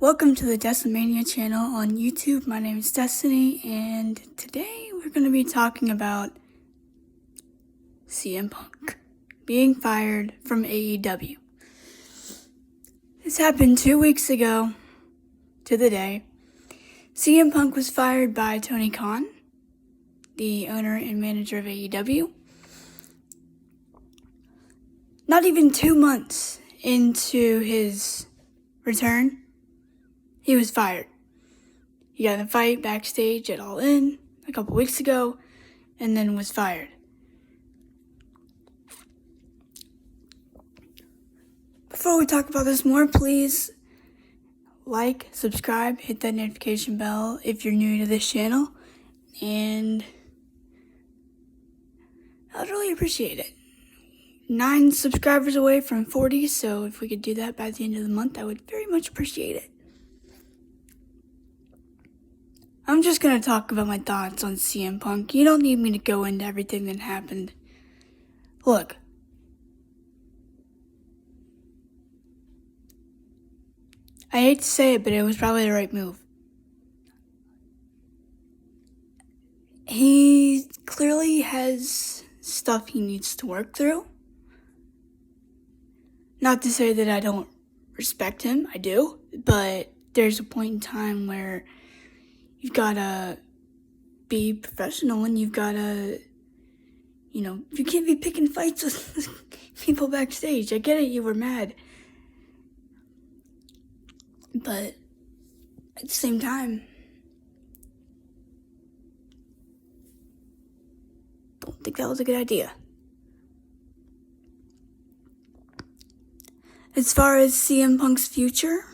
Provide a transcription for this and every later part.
Welcome to the Decimania channel on YouTube. My name is Destiny, and today we're going to be talking about CM Punk being fired from AEW. This happened 2 weeks ago to the day. CM Punk was fired by Tony Khan, the owner and manager of AEW. Not even 2 months into his return, he was fired. He got in a fight backstage at All In a couple weeks ago, and then was fired. Before we talk about this more, please like, subscribe, hit that notification bell if you're new to this channel, and I'd really appreciate it. 9 subscribers away from 40, so if we could do that by the end of the month, I would very much appreciate it. I'm just going to talk about my thoughts on CM Punk. You don't need me to go into everything that happened. Look. I hate to say it, but it was probably the right move. He clearly has stuff he needs to work through. Not to say that I don't respect him, I do, but there's a point in time where you've got to be professional and you've got to, you can't be picking fights with people backstage. I get it, you were mad. But at the same time, don't think that was a good idea. As far as CM Punk's future,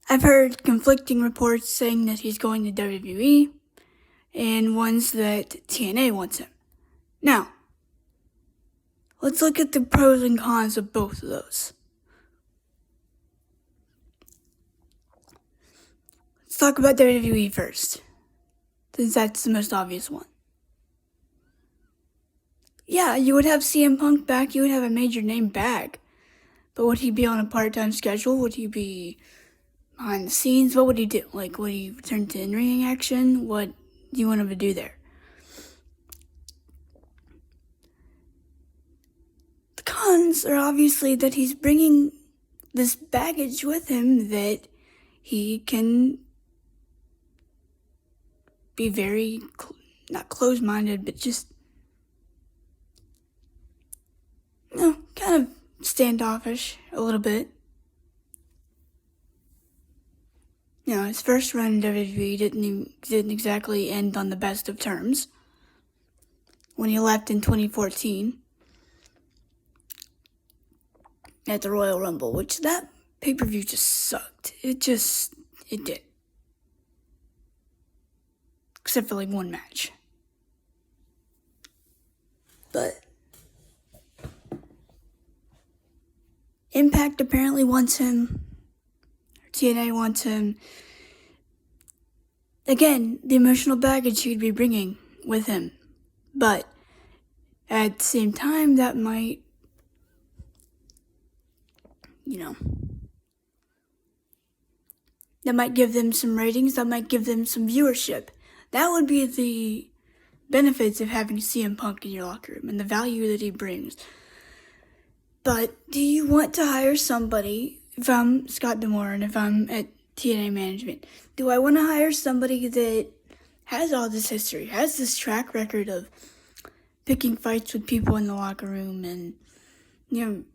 I've heard conflicting reports saying that he's going to WWE and ones that TNA wants him. Now, let's look at the pros and cons of both of those. Let's talk about WWE first, since that's the most obvious one. Yeah, you would have CM Punk back, you would have a major name back, but would he be on a part-time schedule? Would he be behind the scenes? What would he do? Would he return to in-ring action? What do you want him to do there? The cons are obviously that he's bringing this baggage with him that he can be very, not close-minded, but just, kind of standoffish a little bit. His first run in WWE didn't exactly end on the best of terms when he left in 2014 at the Royal Rumble, which that pay-per-view just sucked. It did. Except for one match. But Impact apparently wants him. TNA wants him. Again, the emotional baggage he'd be bringing with him. But at the same time, that might, that might give them some ratings, that might give them some viewership. That would be the benefits of having CM Punk in your locker room and the value that he brings. But do you want to hire somebody, if I'm Scott D'Amore and if I'm at TNA management, do I want to hire somebody that has all this history, has this track record of picking fights with people in the locker room and, look,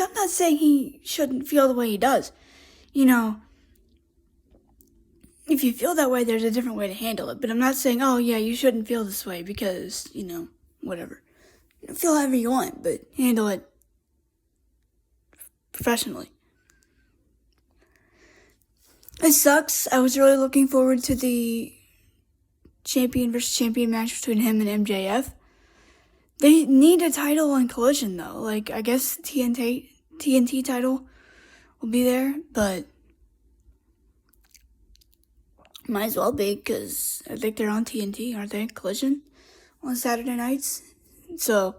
I'm not saying he shouldn't feel the way he does. If you feel that way, there's a different way to handle it. But I'm not saying, oh yeah, you shouldn't feel this way because, whatever. Feel however you want, but handle it professionally. It sucks. I was really looking forward to the champion versus champion match between him and MJF. They need a title on Collision, though. I guess TNT title will be there, but might as well be, because I think they're on TNT, aren't they? Collision on Saturday nights. So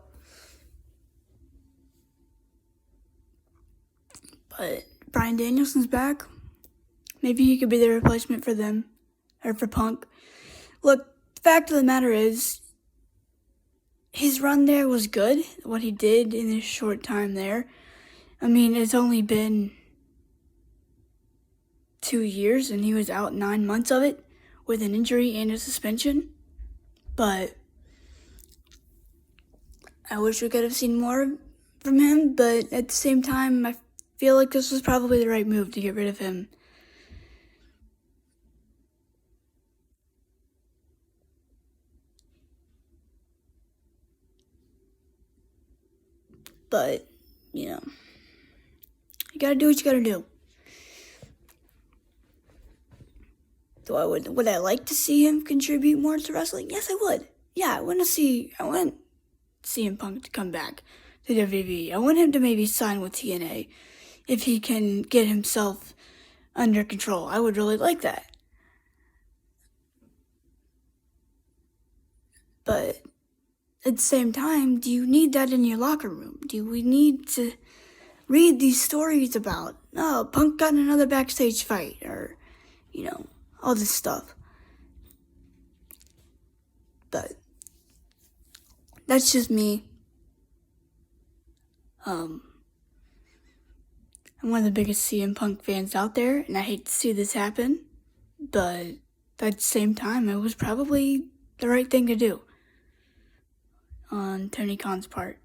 But Bryan Danielson's back. Maybe he could be the replacement for them, or for Punk. Look, the fact of the matter is, his run there was good, what he did in his short time there. I mean, it's only been 2 years, and he was out 9 months of it with an injury and a suspension. But I wish we could have seen more from him, but at the same time, I feel like this was probably the right move to get rid of him. But, you gotta do what you gotta do. Would I like to see him contribute more to wrestling? Yes, I would. Yeah, I want CM Punk to come back to WWE. I want him to maybe sign with TNA if he can get himself under control. I would really like that. But at the same time, do you need that in your locker room? Do we need to read these stories about, oh, Punk got in another backstage fight, or, all this stuff? But that's just me. I'm one of the biggest CM Punk fans out there, and I hate to see this happen, but at the same time, it was probably the right thing to do on Tony Khan's part.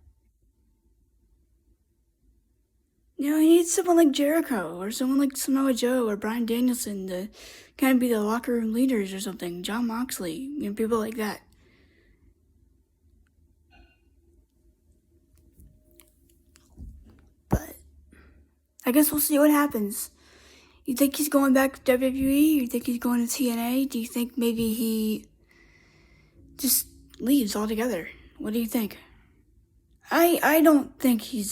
He needs someone like Jericho, or someone like Samoa Joe, or Bryan Danielson to kind of be the locker room leaders or something. Jon Moxley, people like that. But I guess we'll see what happens. You think he's going back to WWE? You think he's going to TNA? Do you think maybe he just leaves altogether? What do you think? I don't think he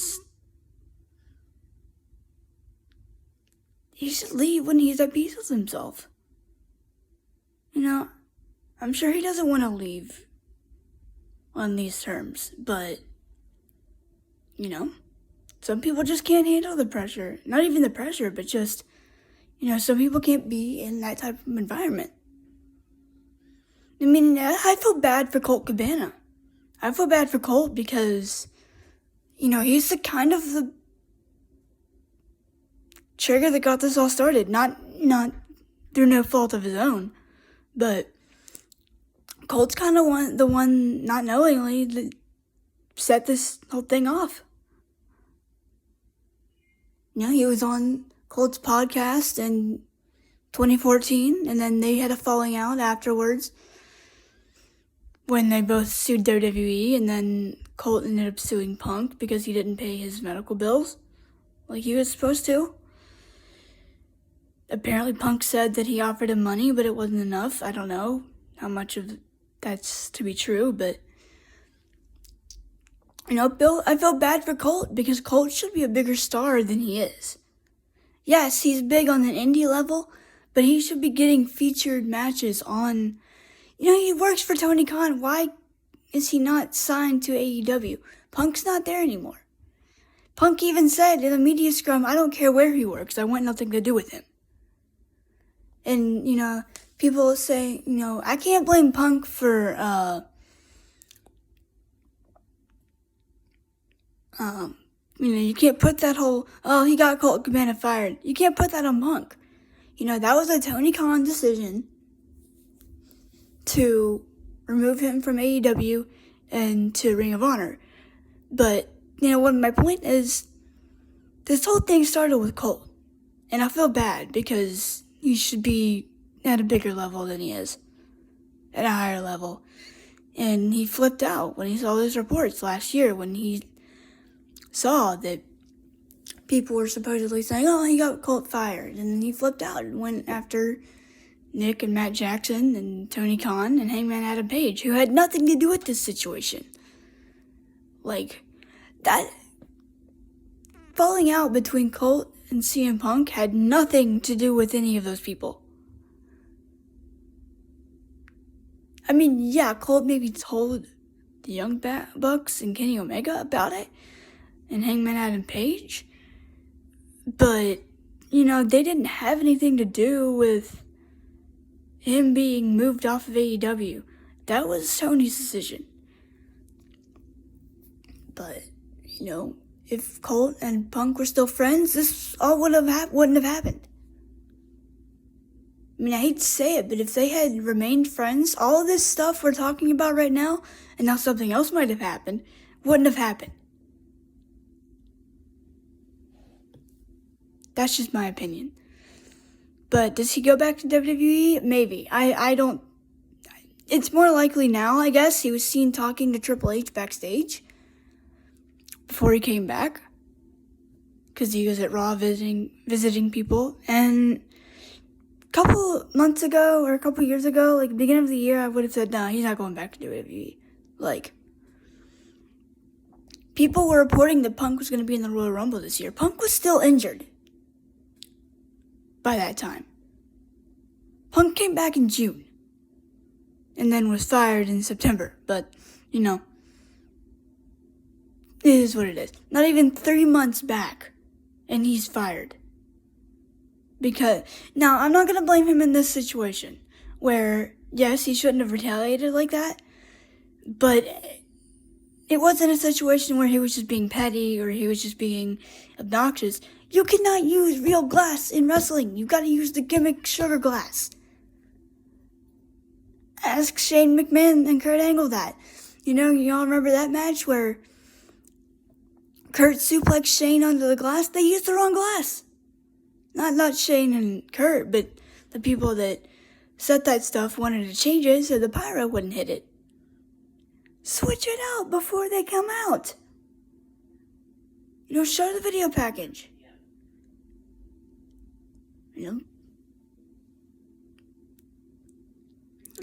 should leave when he's at peace with himself. I'm sure he doesn't want to leave on these terms, but, some people just can't handle the pressure. Not even the pressure, but just, some people can't be in that type of environment. I mean, I feel bad for Colt Cabana. I feel bad for Colt because, he's the kind of the trigger that got this all started. Not through no fault of his own, but Colt's kind of the one not knowingly that set this whole thing off. He was on Colt's podcast in 2014, and then they had a falling out afterwards when they both sued WWE, and then Colt ended up suing Punk because he didn't pay his medical bills like he was supposed to. Apparently Punk said that he offered him money, but it wasn't enough. I don't know how much of that's to be true, but I feel bad for Colt because Colt should be a bigger star than he is. Yes, he's big on an indie level, but he should be getting featured matches on, he works for Tony Khan. Why is he not signed to AEW? Punk's not there anymore. Punk even said in a media scrum, I don't care where he works, I want nothing to do with him. And, people say, I can't blame Punk for, you can't put that whole, he got Colt Cabana fired. You can't put that on Punk. That was a Tony Khan decision to remove him from AEW and to Ring of Honor. But, what my point is, this whole thing started with Colt. And I feel bad because he should be at a bigger level than he is. At a higher level. And he flipped out when he saw those reports last year when he saw that people were supposedly saying, he got Colt fired. And then he flipped out and went after Nick and Matt Jackson and Tony Khan and Hangman Adam Page, who had nothing to do with this situation. That falling out between Colt and CM Punk had nothing to do with any of those people. I mean, yeah, Colt maybe told the Young Bucks and Kenny Omega about it, and Hangman Adam Page, But, they didn't have anything to do with him being moved off of AEW. That was Tony's decision. But, if Colt and Punk were still friends, this all wouldn't have happened. I mean, I hate to say it, but if they had remained friends, all of this stuff we're talking about right now, and now something else might have happened, wouldn't have happened. That's just my opinion. But does he go back to WWE? Maybe. I don't... It's more likely now, I guess. He was seen talking to Triple H backstage before he came back, because he was at Raw visiting people. And a couple months ago, or a couple years ago, like beginning of the year, I would have said, no, he's not going back to WWE. Like, people were reporting that Punk was going to be in the Royal Rumble this year. Punk was still injured by that time. Punk came back in June and then was fired in September. But, it is what it is. Not even 3 months back and he's fired. Because, now, I'm not going to blame him in this situation where, yes, he shouldn't have retaliated like that, but it wasn't a situation where he was just being petty or he was just being obnoxious. You cannot use real glass in wrestling. You gotta use the gimmick sugar glass. Ask Shane McMahon and Kurt Angle that. You all remember that match where Kurt suplexed Shane onto the glass? They used the wrong glass. Not Shane and Kurt, but the people that set that stuff wanted to change it so the pyro wouldn't hit it. Switch it out before they come out. Show the video package.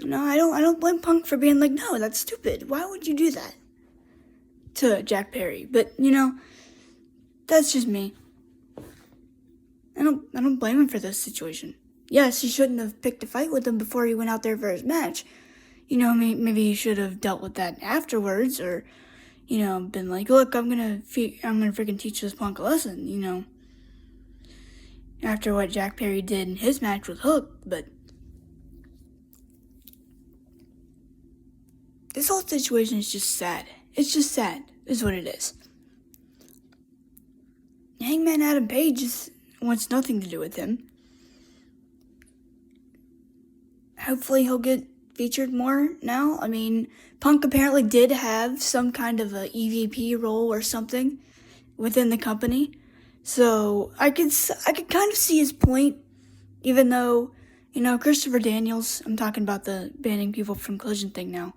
No, I don't blame Punk for being like, no, that's stupid. Why would you do that to Jack Perry? But, that's just me. I don't blame him for this situation. Yes, he shouldn't have picked a fight with him before he went out there for his match. Maybe he should have dealt with that afterwards, or, been like, look, I'm gonna freaking teach this Punk a lesson, after what Jack Perry did in his match with Hook. But this whole situation is just sad. It's just sad, is what it is. Hangman Adam Page wants nothing to do with him. Hopefully he'll get featured more now. I mean, Punk apparently did have some kind of a EVP role or something within the company. So I could kind of see his point, even though, Christopher Daniels, I'm talking about the banning people from Collision thing now.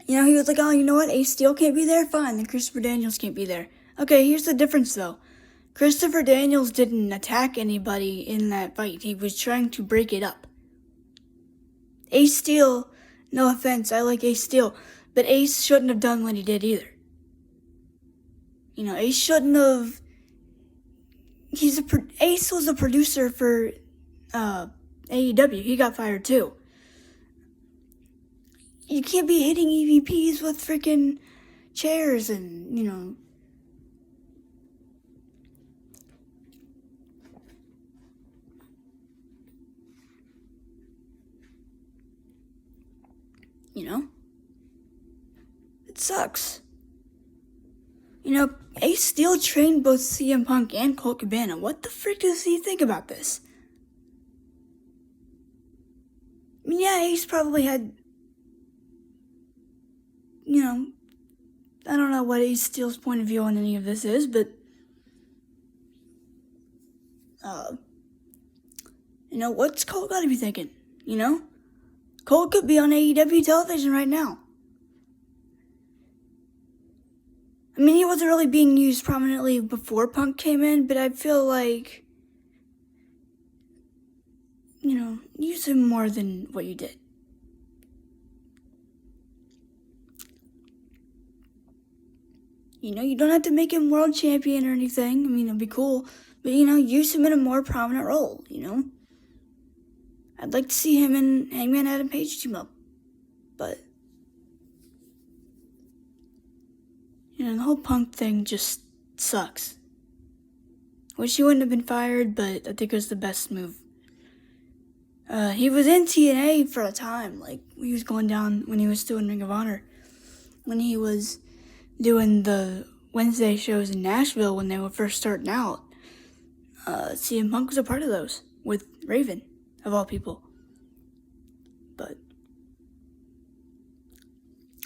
He was like, oh, you know what, Ace Steel can't be there? Fine, then Christopher Daniels can't be there. Okay, here's the difference though. Christopher Daniels didn't attack anybody in that fight. He was trying to break it up. Ace Steel, no offense, I like Ace Steel, but Ace shouldn't have done what he did either. Ace shouldn't have... Ace was a producer for AEW. He got fired too. You can't be hitting EVPs with freaking chairs and, It sucks. Ace Steel trained both CM Punk and Colt Cabana. What the frick does he think about this? I mean, yeah, Ace probably had, I don't know what Ace Steel's point of view on any of this is, but, what's Colt gotta be thinking, Colt could be on AEW television right now. I mean, he wasn't really being used prominently before Punk came in, but I feel like, use him more than what you did. You don't have to make him world champion or anything. I mean, it'd be cool. But, use him in a more prominent role, I'd like to see him and Hangman Adam Page team up. But, the whole Punk thing just sucks. Wish he wouldn't have been fired, but I think it was the best move. He was in TNA for a time. Like, he was going down when he was still in Ring of Honor. When he was doing the Wednesday shows in Nashville when they were first starting out. CM Punk was a part of those with Raven, of all people. But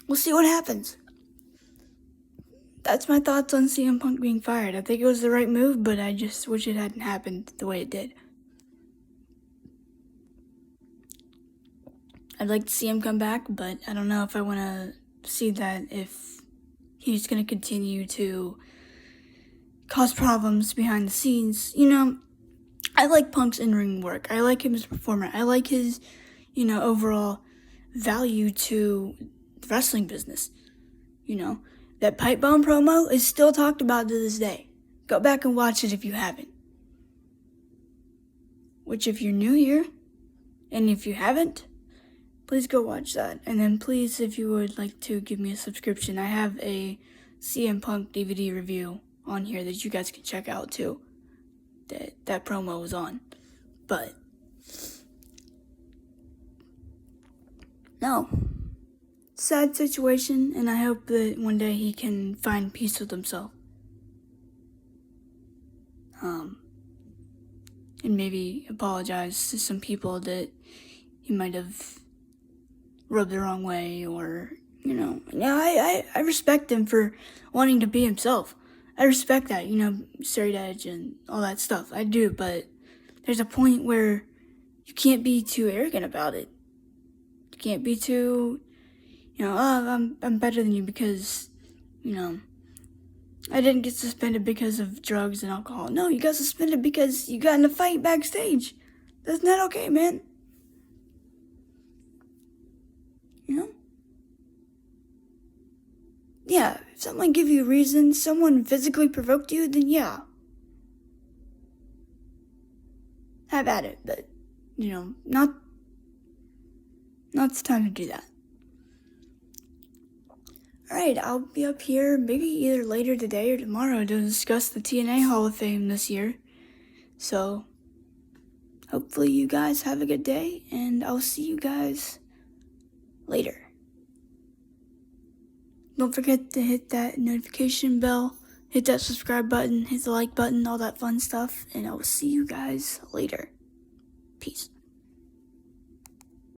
we'll see what happens. That's my thoughts on CM Punk being fired. I think it was the right move, but I just wish it hadn't happened the way it did. I'd like to see him come back, but I don't know if I want to see that if he's going to continue to cause problems behind the scenes. You know, I like Punk's in-ring work. I like him as a performer. I like his, overall value to the wrestling business. That pipe bomb promo is still talked about to this day. Go back and watch it if you haven't. Which, if you're new here, and if you haven't, please go watch that. And then please, if you would like to give me a subscription, I have a CM Punk DVD review on here that you guys can check out too. That promo was on. But no. Sad situation, and I hope that one day he can find peace with himself. And maybe apologize to some people that he might have rubbed the wrong way, or, I respect him for wanting to be himself. I respect that, straight edge and all that stuff. I do, but there's a point where you can't be too arrogant about it. You can't be too, I'm better than you because, I didn't get suspended because of drugs and alcohol. No, you got suspended because you got in a fight backstage. That's not okay, man. Yeah, if someone give you a reason, someone physically provoked you, then yeah. Have at it, but, not the time to do that. Alright, I'll be up here maybe either later today or tomorrow to discuss the TNA Hall of Fame this year. So, hopefully you guys have a good day, and I'll see you guys later. Don't forget to hit that notification bell, hit that subscribe button, hit the like button, all that fun stuff, and I will see you guys later. Peace.